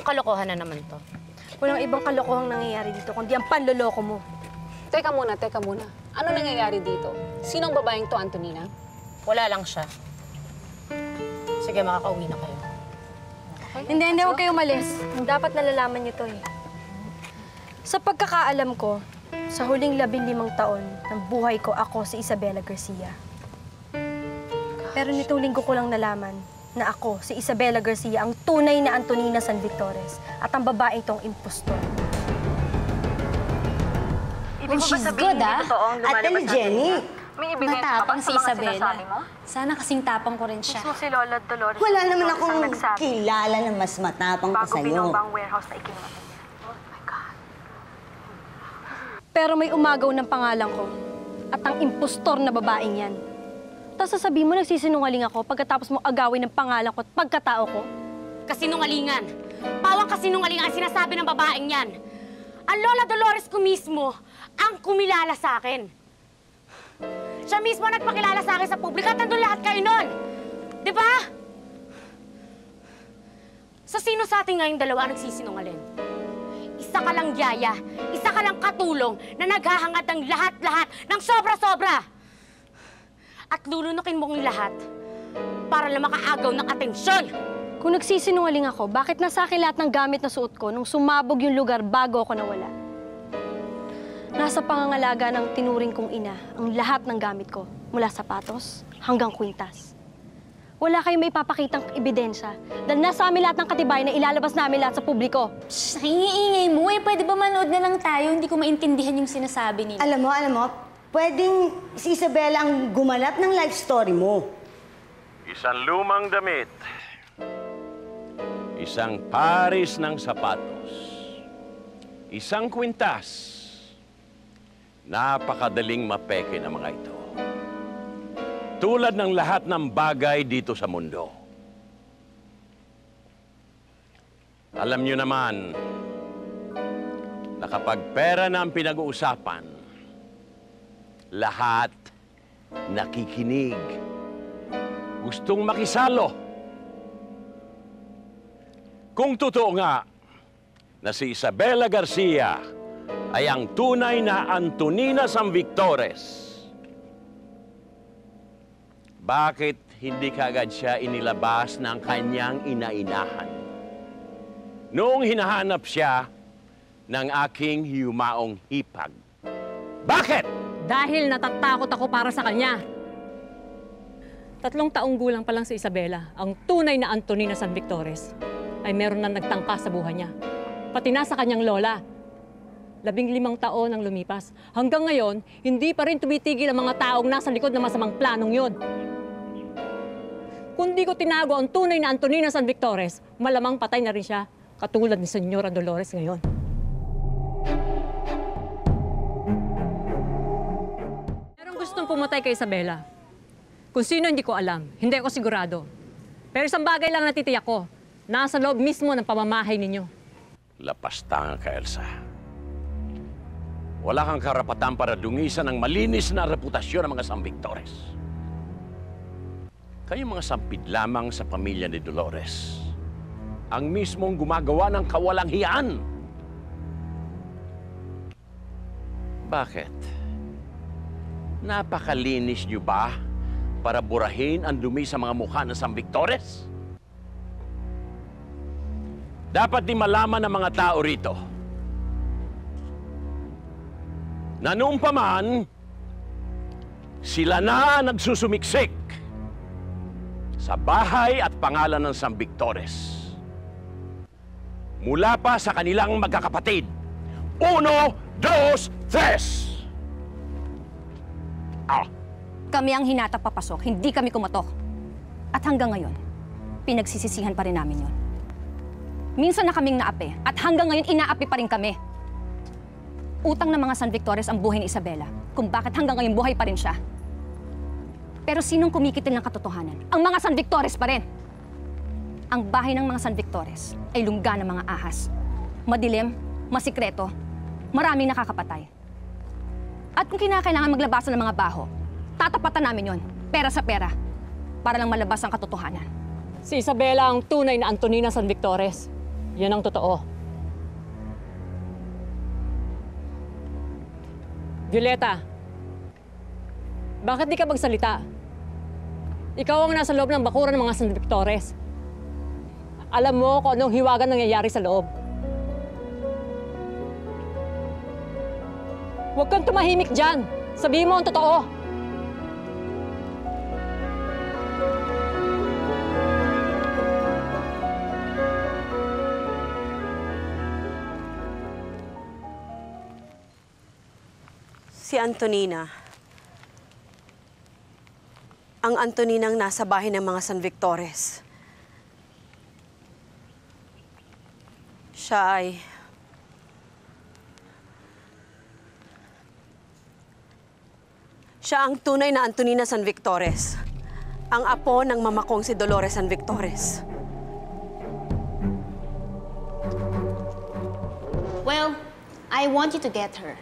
kalokohan na naman to? Walang ibang kalokohang nangyayari dito, kundi ang panloloko mo. Teka muna. Ano nangyayari dito? Sinong babaeng to, Antonina? Wala lang siya. Sige, makakauwi na kayo. Hindi, huwag kayo umalis. Dapat nalalaman niyo to eh. Sa pagkakaalam ko, sa huling 15 taon ng buhay ko, ako si Isabela Garcia. Pero nitong linggo ko lang nalaman na ako, si Isabela Garcia, ang tunay na Antonina San Victores at ang babaeng tong impostor. Well, she's good, ah. Ate Jenny, Matapang si Isabela. Sana kasing tapang ko rin siya. Mismo si Lola Dolores. wala naman ang akong nagsabi kilala na mas matapang pa bago sa'yo. binobang warehouse na ikinuha niya. Oh my God. Pero may umagaw ng pangalan ko at ang impostor na babaeng yan. Tapos sasabihin mo nagsisinungaling ako pagkatapos mo agawin ng pangalan ko at pagkatao ko? Kasinungalingan. Pawang kasinungalingan ang sinasabi ng babaeng yan. Ang Lola Dolores ko mismo ang kumilala sa akin. Siya mismo nagpakilala sa akin sa publiko at nandun lahat kayo nun. Di ba? Sa sino sa ating ngayong dalawa nagsisinungaling? Isa ka lang yaya, isa ka lang katulong na naghahangad ng lahat-lahat ng sobra-sobra. At lulunukin mo ang lahat para lang makaagaw ng atensyon. Kung nagsisinungaling ako, bakit nasa akin lahat ng gamit na suot ko nung sumabog yung lugar bago ako nawala? Nasa pangangalaga ng tinuring kong ina ang lahat ng gamit ko, mula sapatos hanggang kwintas. Wala kayong may papakitang ebidensya dahil nasa amin lahat ng katibayan na ilalabas namin lahat sa publiko. Shhh, nakiingay mo eh. Pwede ba manood na lang tayo? Hindi ko maintindihan yung sinasabi nila. Alam mo, pwedeng si Isabela ang gumanap ng life story mo. Isang lumang damit. Isang paris ng sapatos. Isang kwintas. Napakadaling mapeke ng mga ito. Tulad ng lahat ng bagay dito sa mundo. Alam niyo naman na kapag pera na ang pinag-uusapan, lahat nakikinig. Gustong makisalo. Kung totoo nga na si Isabela Garcia ay ang tunay na Antonina San Victores, bakit hindi kaagad siya inilabas ng kanyang inainahan? Noong hinahanap siya ng aking yumaong hipag. Bakit? Dahil natatakot ako para sa kanya. 3 taong gulang pa lang si Isabela, ang tunay na Antonina San Victores, ay meron na nagtangka sa buhay niya. Pati na sa kanyang lola. 15 taon ang lumipas. Hanggang ngayon, hindi pa rin tumitigil ang mga taong nasa likod ng masamang planong yun. Kung di ko tinago ang tunay na Antonina San Victores, malamang patay na rin siya, katulad ni Senyora Dolores ngayon. Merong gustong pumatay kay Isabela. Kung sino, hindi ko alam. Hindi ako sigurado. Pero isang bagay lang natitiyak ko. Nasa loob mismo ng pamamahay ninyo. Lapastanga ka, Elsa. Wala kang karapatan para dungisan ng malinis na reputasyon ng mga San Victores. Kayong mga sampid lamang sa pamilya ni Dolores. Ang mismong gumagawa ng kawalang-hiyaan. Bakit? Napakalinis niyo ba para burahin ang dumi sa mga mukha ng San Victores? Dapat di malaman ng mga tao rito na noong pa man, sila na nagsusumiksik sa bahay at pangalan ng San Victores. Mula pa sa kanilang magkakapatid. 1, 2, 3! Kami ang hinata papasok, hindi kami kumatok. At hanggang ngayon, pinagsisisihan pa rin namin yon. Minsan na kaming naapi, at hanggang ngayon inaapi pa rin kami. Utang ng mga San Victores ang buhay ni Isabela, kung bakit hanggang ngayon buhay pa rin siya. Pero sinong kumikitil ng katotohanan? Ang mga San Victores pa rin. Ang bahay ng mga San Victores ay lungga ng mga ahas. Madilim, masikreto, maraming nakakapatay. At kung kinakailangan maglabasan ng mga baho, tatapatan namin yon, pera sa pera, para lang malabas ang katotohanan. Si Isabela ang tunay na Antonina San Victores. Yan ang totoo. Violeta, bakit di ka magsalita? Ikaw ang nasa loob ng bakuran ng mga San Victores. Alam mo kung anong hiwagan nangyayari sa loob. Huwag kang tumahimik dyan. Sabihin mo ang totoo. Si Antonina. Ang Antoninang nasa bahay ng mga San Victores. Siya ang tunay na Antonina San Victores. Ang apo ng mamakong si Dolores San Victores. Well, I want you to get her.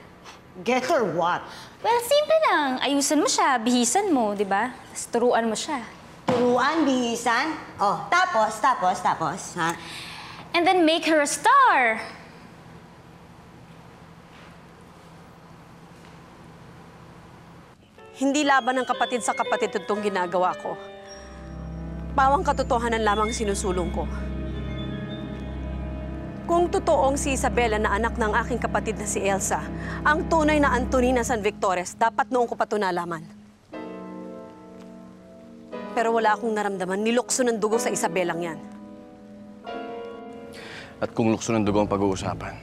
Get her what? Well, simple lang. Ayusan mo siya, bihisan mo, di ba? Tapos turuan mo siya. Turuan, bihisan? Oh, tapos, ha? And then make her a star. Hindi laban ng kapatid sa kapatid itong ginagawa ko. Pawang katotohanan lamang sinusulong ko. Kung totoong si Isabela na anak ng aking kapatid na si Elsa, ang tunay na Antonina San Victores, dapat noong ko pa ito nalaman. Pero wala akong naramdaman, nilukso ng dugo sa Isabelang yan. At kung lukso ng dugo ang pag-uusapan,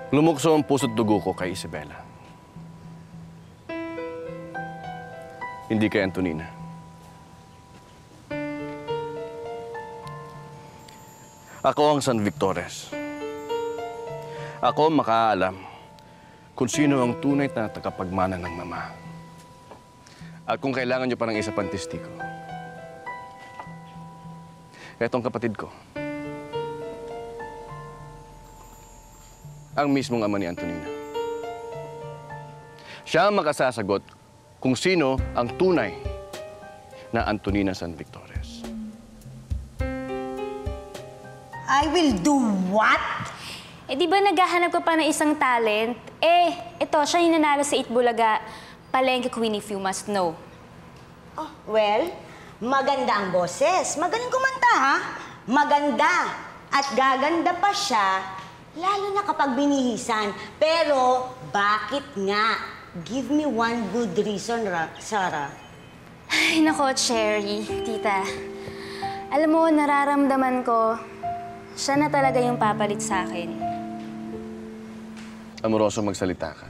lumukso ang puso't dugo ko kay Isabela. Hindi kay Antonina. Ako ang San Victores. Ako ang makaalam kung sino ang tunay na tagapagmana ng Mama. At kung kailangan niyo pa ng isa pang testigo, etong kapatid ko, ang mismong ama ni Antonina. Siya ang makasasagot kung sino ang tunay na Antonina San Victores. I will do what? Eh, di ba naghahanap ka pa ng isang talent? Eh, ito, siya yung nanalo sa Itbulaga. Palengke Queen, if you must know. Oh, well, maganda ang boses. Magaling kumanta, ha? Maganda. At gaganda pa siya, lalo na kapag binihisan. Pero, bakit nga? Give me one good reason, Sarah. Ay, nako, Cherry, tita. Alam mo, nararamdaman ko, siya na talaga yung papalit sa akin. Amoroso, magsalita ka.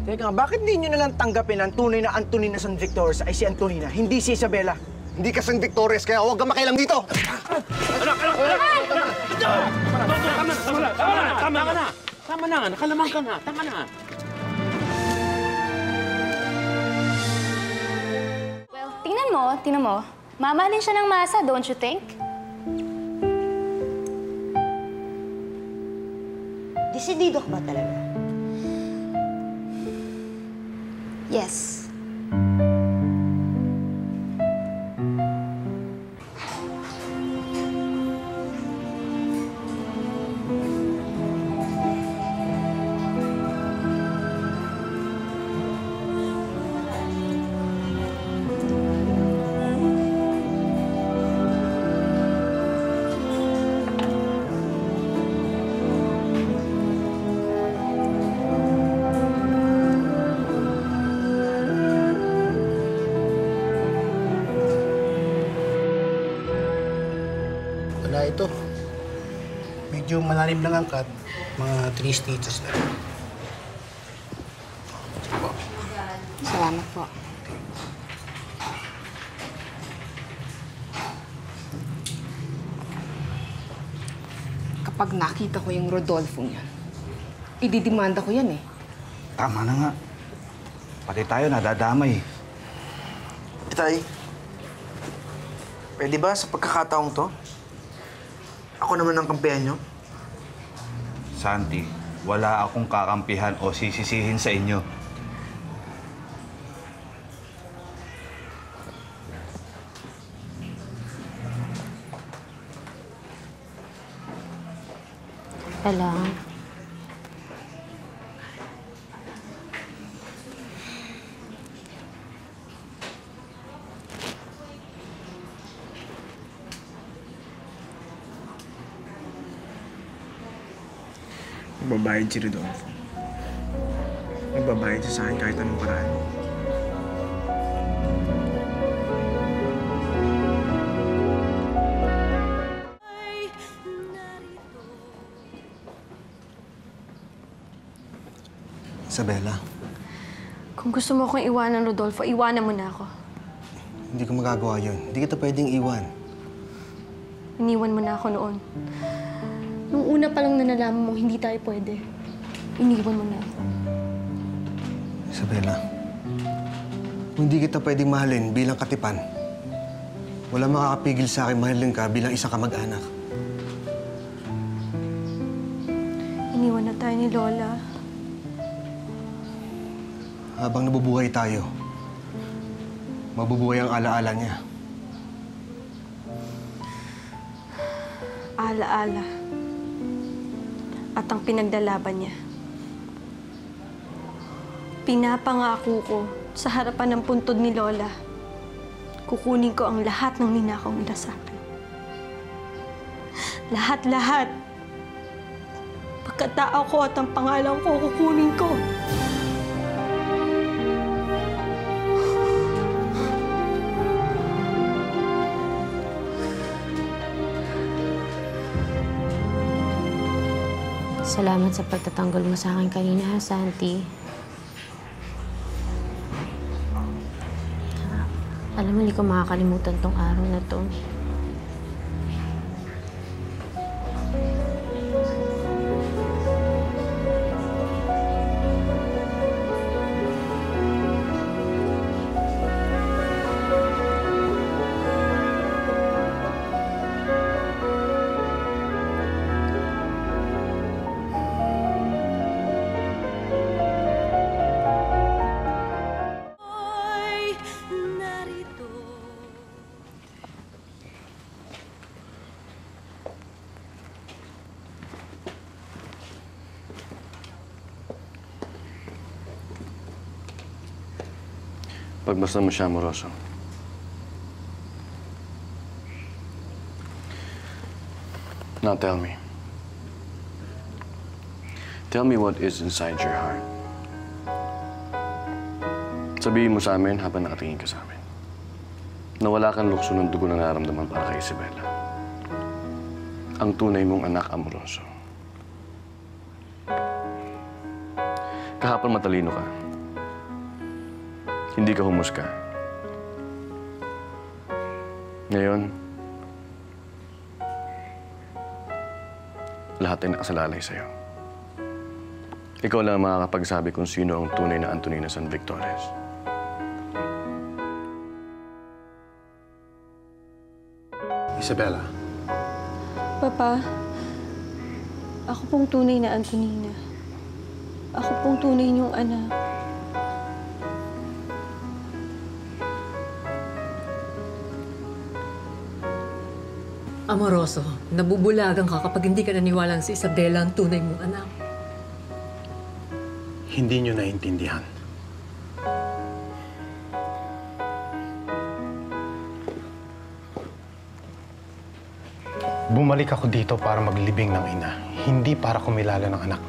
Teka, bakit hindi nyo nalang tanggapin ang tunay na Antonina San Victores ay si Antonina, hindi si Isabela? Hindi ka San Victores, kaya huwag kang makialam dito! Tama na, nakalamang ka na, tama na. Well, tingnan mo. Mamahalin siya ng masa, don't you think? Desidido ka ba talaga? Yes. Wala ito. Medyo malalim lang ang cut. Mga 3 stitches lang. Salamat po. Kapag nakita ko yung Rodolfo niyan, ididimanda ko yan eh. Tama na nga. Pati tayo nadadamay. Itay, pwede ba sa pagkakataong to? Ako naman ang kampihan nyo? Santi, wala akong kakampihan o sisisihin sa inyo. Teka lang. Magbabayad si Rodolfo. Magbabayad siya sa akin kahit anong paraan. Isabela, Kung gusto mo akong iwanan, Rodolfo, iwanan mo na ako. hindi ko magagawa yun. Hindi kita pwedeng iwan. Iniwan mo na ako noon. Nung una pa lang na nalaman mo, hindi tayo pwede. Iniwan mo na ako. Isabela, kung hindi kita pwedeng mahalin bilang katipan, wala makakapigil sa akin mahalin ka bilang isa ka mag-anak. Iniwan na tayo ni Lola. Habang nabubuhay tayo, mabubuhay ang alaala niya. Ala-ala. At ang pinagdalaban niya. Pinapangako ko sa harapan ng puntod ni Lola, kukunin ko ang lahat ng ninakaw nila sa akin. Lahat-lahat. Pagkatao ko at ang pangalan ko, kukunin ko. Salamat sa pagtatanggol mo sa akin kanina, ha, Santi. Alam mo, hindi ko makakalimutan tong araw na to. Pagmasdan mo siya, amoroso. Now tell me. Tell me what is inside your heart. Sabihin mo sa amin habang nakatingin ka sa amin. Na wala kang lukso ng dugo na nararamdaman para kay Isabela. Ang tunay mong anak, amoroso. Kahapon matalino ka. Hindi ka humusga. Ngayon, lahat ay nakasalalay sa'yo. Ikaw lang ang makakapagsabi kung sino ang tunay na Antonina San Victores. Isabela. Papa, ako pong tunay na Antonina. Ako pong tunay niyong anak. Amoroso, nabubulagan ka kapag hindi ka naniwalang si Isabela ang tunay mong anak. Hindi niyo naiintindihan. Bumalik ako dito para maglibing ng ina, hindi para kumilala ng anak.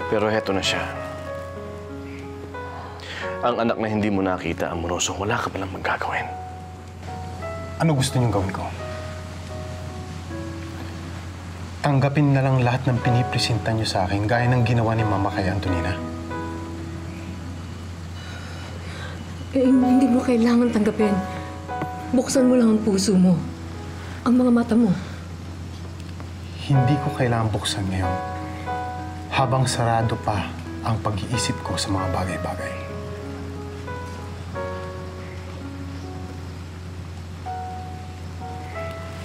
Pero heto na siya. Ang anak na hindi mo nakita, amoroso, wala ka palang magagawin. Ano gusto niyong gawin ko? Tanggapin na lang lahat ng pinipresenta niyo sa akin gaya ng ginawa ni Mama kay Antonina. Hindi mo kailangan tanggapin. Buksan mo lang ang puso mo. Ang mga mata mo. Hindi ko kailangan buksan ngayon habang sarado pa ang pag-iisip ko sa mga bagay-bagay.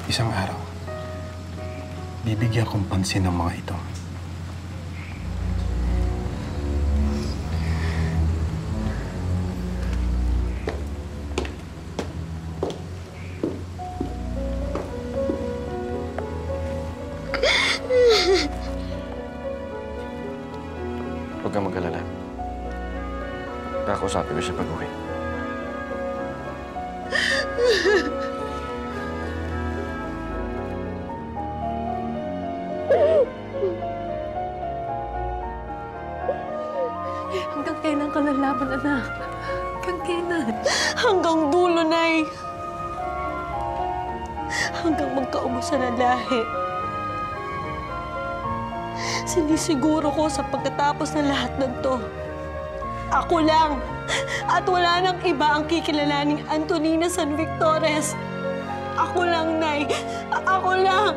Isang araw, bibigyan kong pansin ng mga ito. kakausapin ko siya pag-uwi. Hanggang kailan ka lalaban, anak? Hanggang kailan? Hanggang dulo, Nay. Hanggang magkaubusan ang lahi. Sinisiguro ko sa pagkatapos ng lahat ng to, ako lang at wala nang iba ang kikilalaning Antonina Sanvictores. Ako lang, Nay. Ako lang.